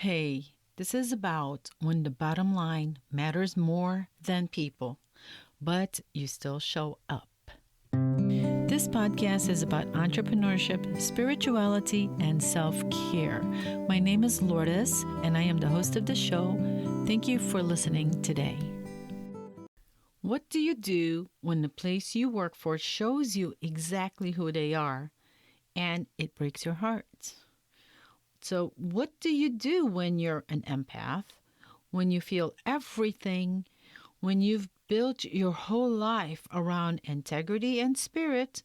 Hey, this is about when the bottom line matters more than people, but you still show up. This podcast is about entrepreneurship, spirituality, and self-care. My name is Lourdes, and I am the host of the show. Thank you for listening today. What do you do when the place you work for shows you exactly who they are, and it breaks your heart? So what do you do when you're an empath, when you feel everything, when you've built your whole life around integrity and spirit,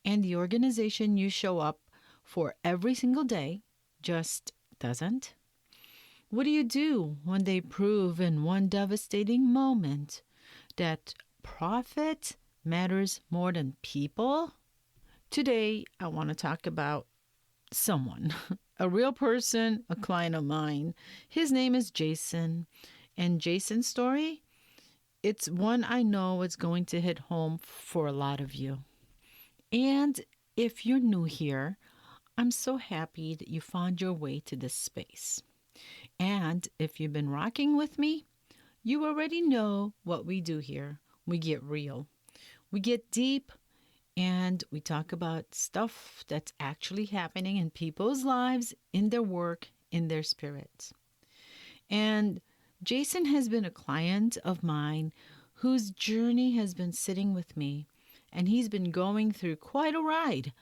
and the organization you show up for every single day just doesn't? What do you do when they prove in one devastating moment that profit matters more than people? Today, I want to talk about someone, a real person, a client of mine. His name is Jason. And Jason's story, it's one I know is going to hit home for a lot of you. And if you're new here, I'm so happy that you found your way to this space. And if you've been rocking with me, you already know what we do here. We get real. We get deep. And we talk about stuff that's actually happening in people's lives, in their work, in their spirits. And Jason has been a client of mine whose journey has been sitting with me. And he's been going through quite a ride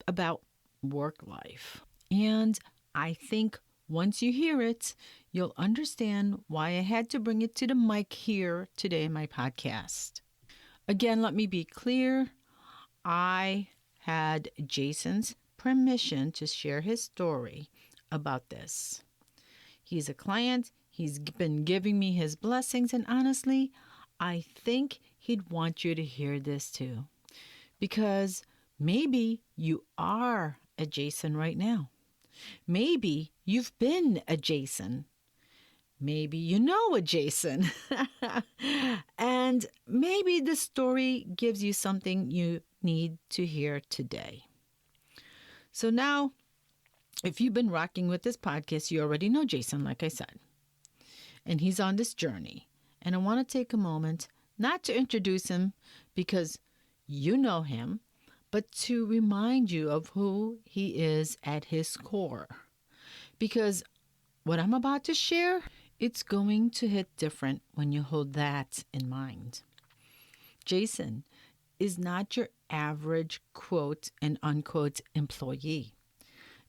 about work life. And I think once you hear it, you'll understand why I had to bring it to the mic here today in my podcast. Again, let me be clear. I had Jason's permission to share his story about this. He's a client. He's been giving me his blessings. And honestly, I think he'd want you to hear this too. Because maybe you are a Jason right now. Maybe you've been a Jason. Maybe you know a Jason. And maybe the story gives you something you need to hear today. So now, if you've been rocking with this podcast, you already know Jason, like I said. And he's on this journey. And I want to take a moment not to introduce him because you know him, but to remind you of who he is at his core. Because what I'm about to share, it's going to hit different when you hold that in mind. Jason is not your average quote and unquote employee.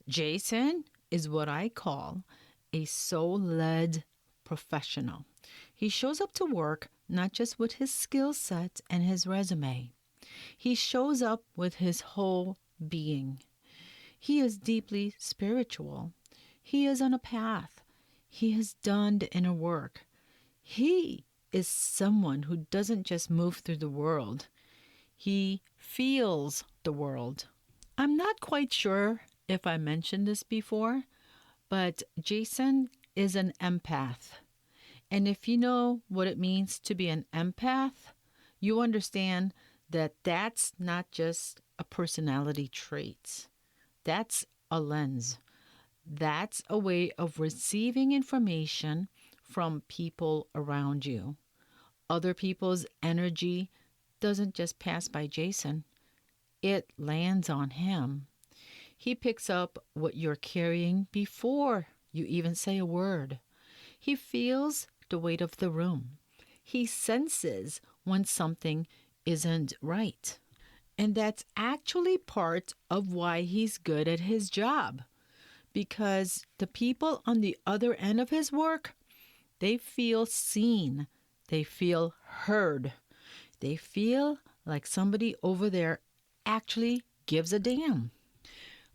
Jason is what I call a soul-led professional. He shows up to work not just with his skill set and his resume. He shows up with his whole being. He is deeply spiritual. He is on a path. He has done the inner work. He is someone who doesn't just move through the world. He feels the world. I'm not quite sure if I mentioned this before, but Jason is an empath. And if you know what it means to be an empath, you understand that that's not just a personality trait. That's a lens. That's a way of receiving information from people around you. Other people's energy doesn't just pass by Jason. It lands on him. He picks up what you're carrying before you even say a word. He feels the weight of the room. He senses when something isn't right. And that's actually part of why he's good at his job. Because the people on the other end of his work, they feel seen. They feel heard. They feel like somebody over there actually gives a damn.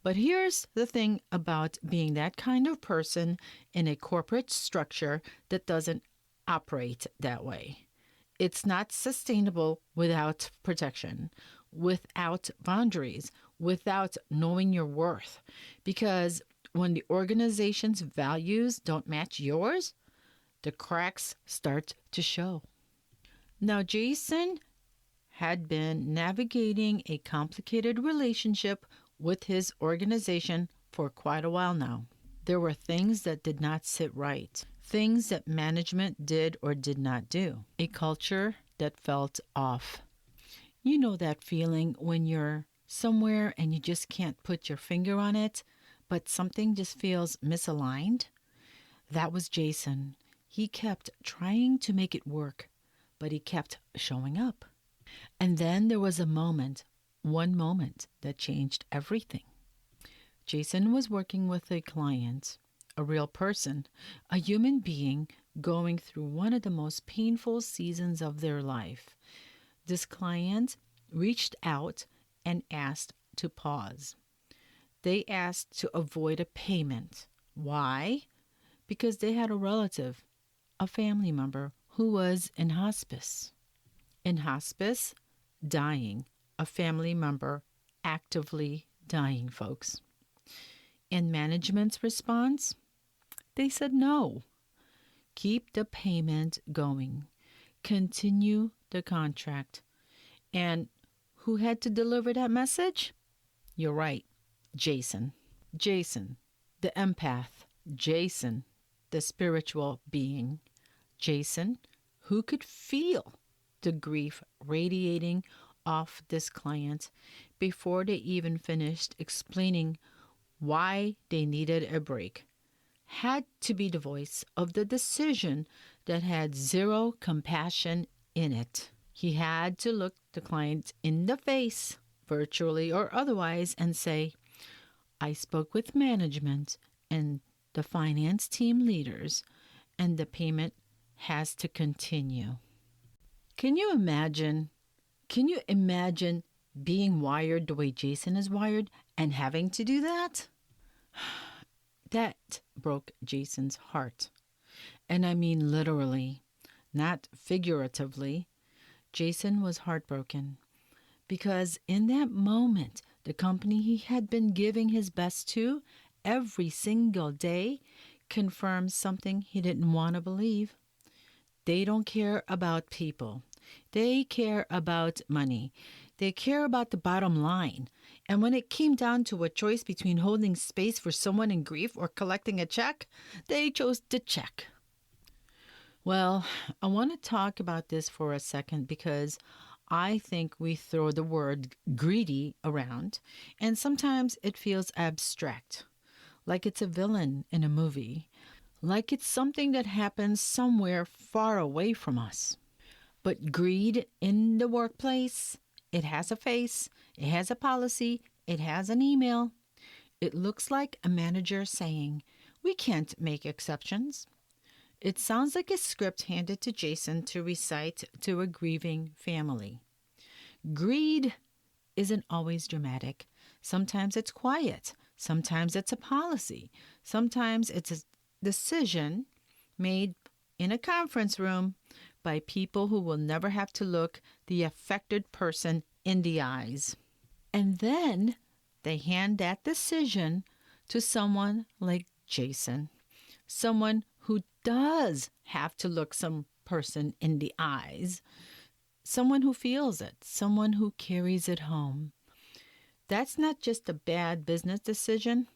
But here's the thing about being that kind of person in a corporate structure that doesn't operate that way. It's not sustainable without protection, without boundaries, without knowing your worth. Because when the organization's values don't match yours, the cracks start to show. Now, Jason had been navigating a complicated relationship with his organization for quite a while now. There were things that did not sit right, things that management did or did not do, a culture that felt off. You know that feeling when you're somewhere and you just can't put your finger on it, but something just feels misaligned? That was Jason. He kept trying to make it work, but he kept showing up. And then there was a moment, one moment, that changed everything. Jason was working with a client, a real person, a human being going through one of the most painful seasons of their life. This client reached out and asked to pause. They asked to avoid a payment. Why? Because they had a relative, a family member, who was in hospice. In hospice, dying. A family member actively dying, folks. And management's response? They said no. Keep the payment going. Continue the contract. And who had to deliver that message? You're right, Jason. Jason, the empath. Jason, the spiritual being. Jason, who could feel the grief radiating off this client before they even finished explaining why they needed a break, had to be the voice of the decision that had zero compassion in it. He had to look the client in the face, virtually or otherwise, and say, I spoke with management and the finance team leaders, and the payment has to continue. Can you imagine? Can you imagine being wired the way Jason is wired and having to do that? That broke Jason's heart. And I mean literally, not figuratively. Jason was heartbroken because in that moment, the company he had been giving his best to every single day confirmed something he didn't want to believe. They don't care about people. They care about money. They care about the bottom line. And when it came down to a choice between holding space for someone in grief or collecting a check, they chose the check. Well, I want to talk about this for a second because I think we throw the word greedy around, and sometimes it feels abstract, like it's a villain in a movie, like it's something that happens somewhere far away from us. But greed in the workplace, it has a face, it has a policy, it has an email. It looks like a manager saying, we can't make exceptions. It sounds like a script handed to Jason to recite to a grieving family. Greed isn't always dramatic. Sometimes it's quiet. Sometimes it's a policy. Sometimes it's a decision made in a conference room by people who will never have to look the affected person in the eyes. And then they hand that decision to someone like Jason, someone who does have to look some person in the eyes, someone who feels it, someone who carries it home. That's not just a bad business decision.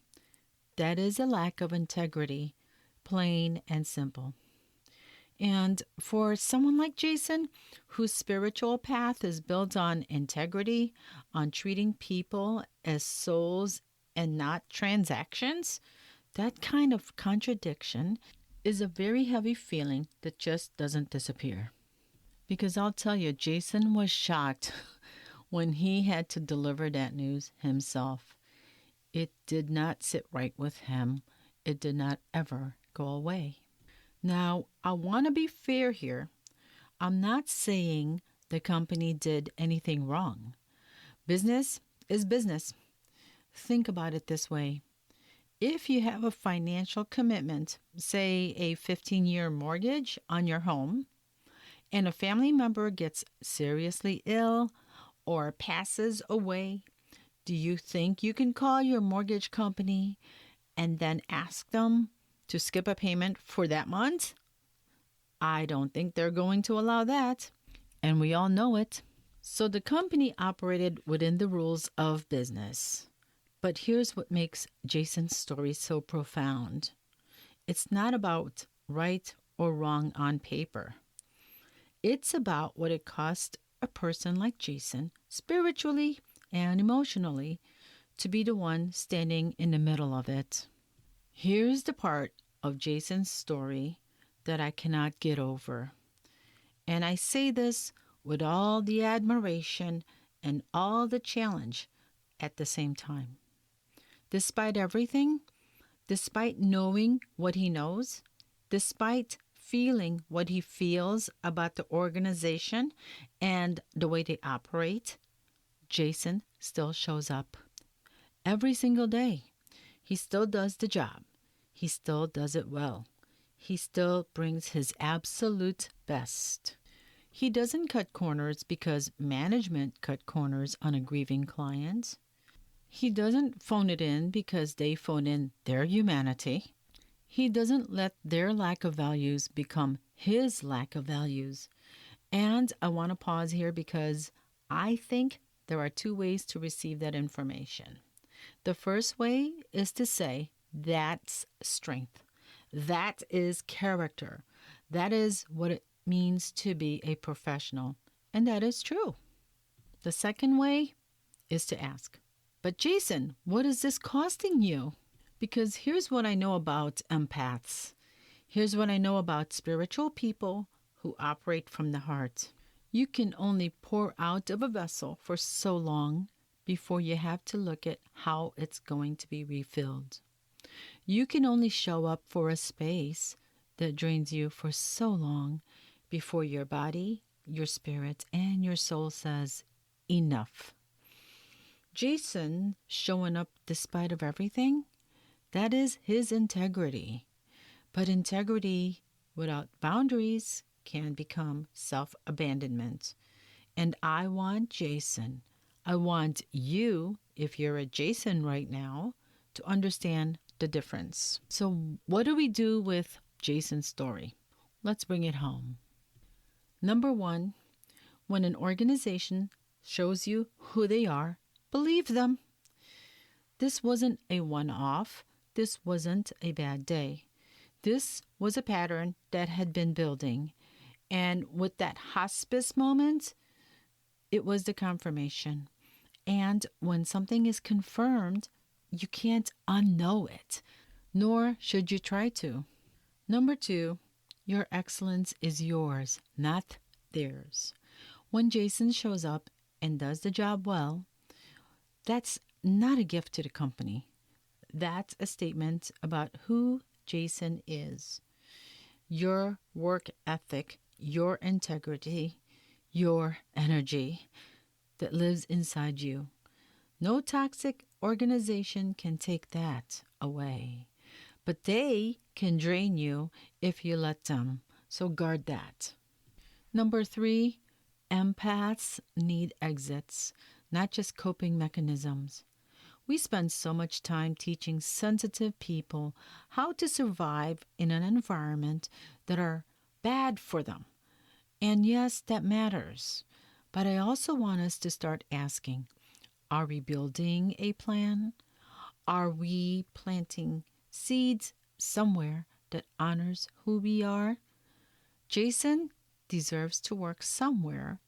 That is a lack of integrity, plain and simple. And for someone like Jason, whose spiritual path is built on integrity, on treating people as souls and not transactions, that kind of contradiction is a very heavy feeling that just doesn't disappear. Because I'll tell you, Jason was shocked when he had to deliver that news himself. It did not sit right with him. It did not ever go away. Now, I want to be fair here. I'm not saying the company did anything wrong. Business is business. Think about it this way. If you have a financial commitment, say a 15-year mortgage on your home, and a family member gets seriously ill or passes away, do you think you can call your mortgage company and then ask them to skip a payment for that month? I don't think they're going to allow that, and we all know it. So the company operated within the rules of business. But here's what makes Jason's story so profound. It's not about right or wrong on paper. It's about what it cost a person like Jason, spiritually and emotionally, to be the one standing in the middle of it. Here's the part of Jason's story that I cannot get over. And I say this with all the admiration and all the challenge at the same time. Despite everything, despite knowing what he knows, despite feeling what he feels about the organization and the way they operate, Jason still shows up every single day. He still does the job. He still does it well. He still brings his absolute best. He doesn't cut corners because management cut corners on a grieving client. He doesn't phone it in because they phone in their humanity. He doesn't let their lack of values become his lack of values. And I want to pause here because I think there are two ways to receive that information. The first way is to say, that's strength. That is character. That is what it means to be a professional. And that is true. The second way is to ask, but Jason, what is this costing you? Because here's what I know about empaths. Here's what I know about spiritual people who operate from the heart. You can only pour out of a vessel for so long before you have to look at how it's going to be refilled. You can only show up for a space that drains you for so long before your body, your spirit, and your soul says, enough. Jason showing up despite of everything, that is his integrity. But integrity without boundaries can become self-abandonment. And I want Jason, I want you, if you're a Jason right now, to understand the difference. So what do we do with Jason's story? Let's bring it home. Number one, when an organization shows you who they are, believe them. This wasn't a one-off. This wasn't a bad day. This was a pattern that had been building. And with that hospice moment, it was the confirmation. And when something is confirmed, you can't unknow it, nor should you try to. Number two, your excellence is yours, not theirs. When Jason shows up and does the job well, that's not a gift to the company. That's a statement about who Jason is. Your work ethic, your integrity, your energy that lives inside you. No toxic organization can take that away. But they can drain you if you let them. So guard that. Number three, empaths need exits, not just coping mechanisms. We spend so much time teaching sensitive people how to survive in an environment that are bad for them. And yes, that matters. But I also want us to start asking, are we building a plan? Are we planting seeds somewhere that honors who we are? Jason deserves to work somewhere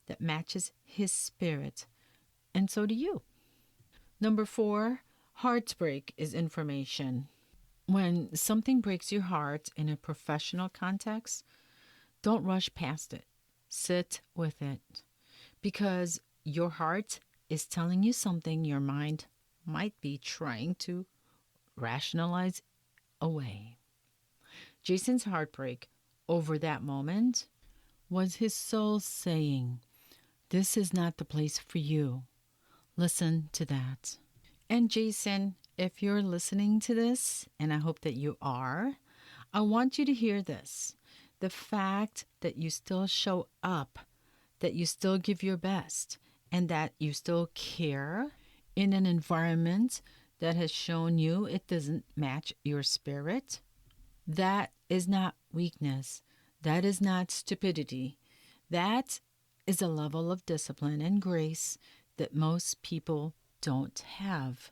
that matches his spirit, and so do you. Number four, heartbreak is information. When something breaks your heart in a professional context, don't rush past it. Sit with it. Because your heart is telling you something your mind might be trying to rationalize away. Jason's heartbreak over that moment was his soul saying, this is not the place for you. Listen to that. And Jason, if you're listening to this, and I hope that you are, I want you to hear this. The fact that you still show up, that you still give your best, and that you still care in an environment that has shown you it doesn't match your spirit, that is not weakness. That is not stupidity. That is a level of discipline and grace that most people don't have.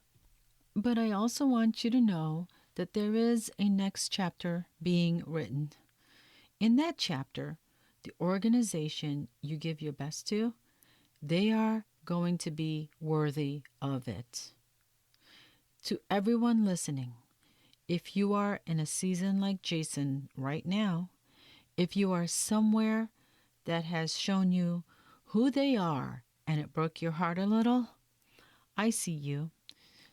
But I also want you to know that there is a next chapter being written. In that chapter, the organization you give your best to, they are going to be worthy of it. To everyone listening, if you are in a season like Jason right now, if you are somewhere that has shown you who they are and it broke your heart a little, I see you.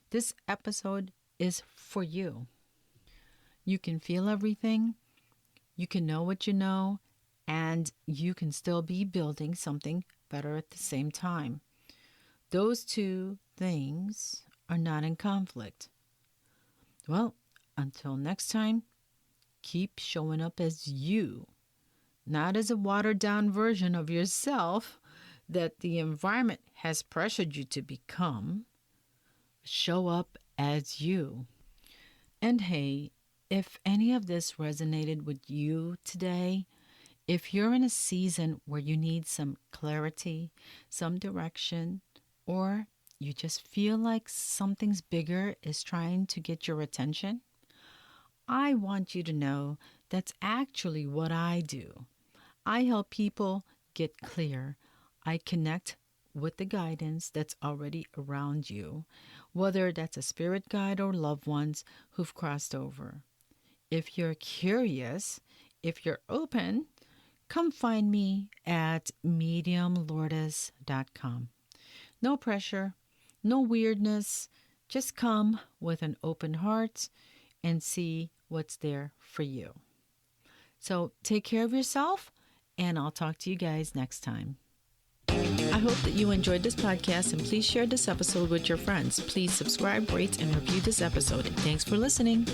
This episode is for you. You can feel everything, you can know what you know, and you can still be building something better at the same time. Those two things are not in conflict. Well, until next time, keep showing up as you, not as a watered down version of yourself that the environment has pressured you to become. Show up as you. And hey, if any of this resonated with you today, if you're in a season where you need some clarity, some direction, or you just feel like something's bigger is trying to get your attention, I want you to know that's actually what I do. I help people get clear. I connect with the guidance that's already around you, whether that's a spirit guide or loved ones who've crossed over. If you're curious, if you're open, come find me at mediumlourdes.com. No pressure, no weirdness. Just come with an open heart and see what's there for you. So take care of yourself, and I'll talk to you guys next time. I hope that you enjoyed this podcast, and please share this episode with your friends. Please subscribe, rate, and review this episode. Thanks for listening.